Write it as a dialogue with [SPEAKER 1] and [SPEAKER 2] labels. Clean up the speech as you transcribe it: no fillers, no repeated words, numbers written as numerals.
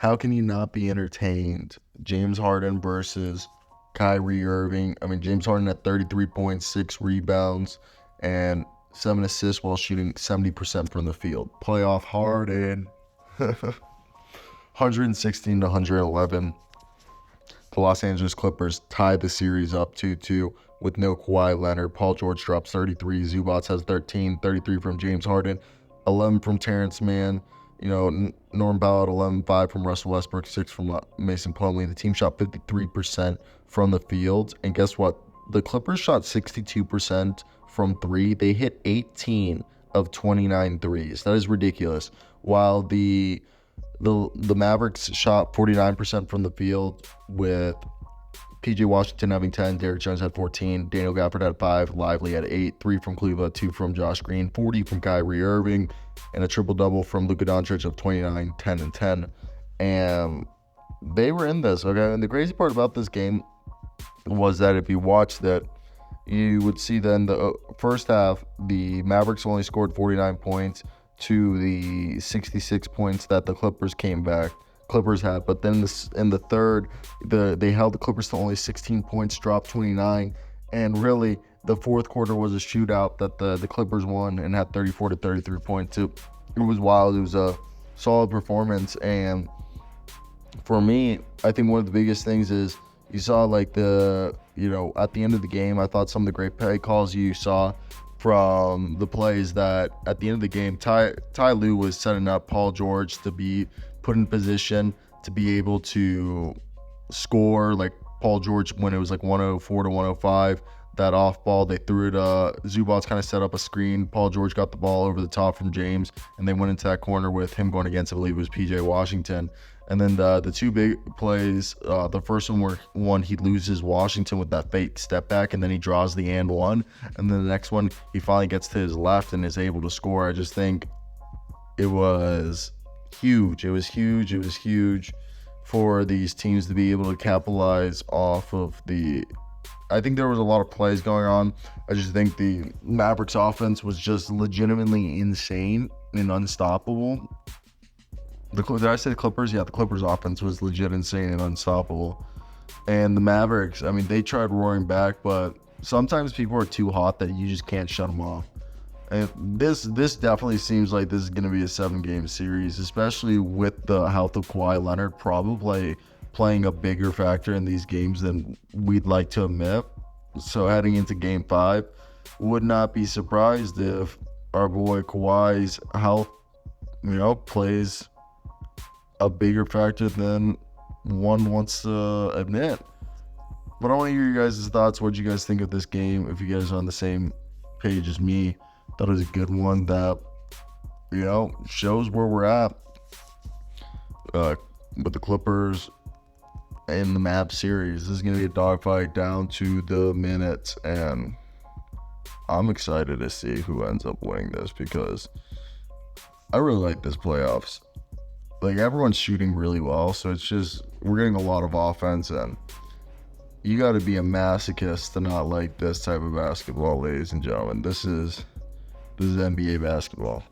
[SPEAKER 1] How can you not be entertained? James Harden versus Kyrie Irving. I mean, James Harden had 33.6 rebounds and 7 assists while shooting 70% from the field. Playoff Harden. 116 to 111. The Los Angeles Clippers tied the series up 2-2 with no Kawhi Leonard. Paul George drops 33. Zubats has 13, 33 from James Harden, 11 from Terrence Mann. Norm Powell at 11-5 from Russell Westbrook, 6 from Mason Plumlee. The team shot 53% from the field. And guess what? The Clippers shot 62% from three. They hit 18 of 29 threes. That is ridiculous. While the Mavericks shot 49% from the field, with PJ Washington having 10, Derrick Jones had 14, Daniel Gafford had 5, Lively had 8, 3 from Cleveland, 2 from Josh Green, 40 from Kyrie Irving, and a triple-double from Luka Doncic of 29, 10, and 10. And they were in this, okay? And the crazy part about this game was that if you watched it, you would see then the first half, the Mavericks only scored 49 points to the 66 points that the Clippers had. But then in the third, they held the Clippers to only 16 points, dropped 29, and really the fourth quarter was a shootout that the Clippers won and had 34 to 33 points. It was wild. It was a solid performance, and for me, I think one of the biggest things is you saw at the end of the game, I thought some of the great play calls you saw from the plays that at the end of the game, Ty Lue was setting up Paul George to be put in position to be able to score. Like Paul George, when it was like 104 to 105, that off ball, they threw it. Zubats kind of set up a screen. Paul George got the ball over the top from James, and they went into that corner with him going against, I believe it was PJ Washington. And then the two big plays, the first one he loses Washington with that fake step back, and then he draws the and one. And then the next one, he finally gets to his left and is able to score. I just think it was huge. It was huge for these teams to be able to capitalize off of I think there was a lot of plays going on. I just think the Mavericks offense was just legitimately insane and unstoppable. Did I say the Clippers? Yeah, the Clippers offense was legit insane and unstoppable. And the Mavericks, I mean, they tried roaring back, but sometimes people are too hot that you just can't shut them off. And this definitely seems like this is going to be a 7-game series, especially with the health of Kawhi Leonard probably playing a bigger factor in these games than we'd like to admit. So heading into Game 5, would not be surprised if our boy Kawhi's health, plays a bigger factor than one wants to admit. But I want to hear you guys' thoughts. What did you guys think of this game? If you guys are on the same page as me, that was a good one that, shows where we're at with the Clippers and the Mavs series. This is going to be a dogfight down to the minute, and I'm excited to see who ends up winning this because I really like this playoffs. Like, everyone's shooting really well, so it's just we're getting a lot of offense, and you got to be a masochist to not like this type of basketball, ladies and gentlemen. This is NBA basketball.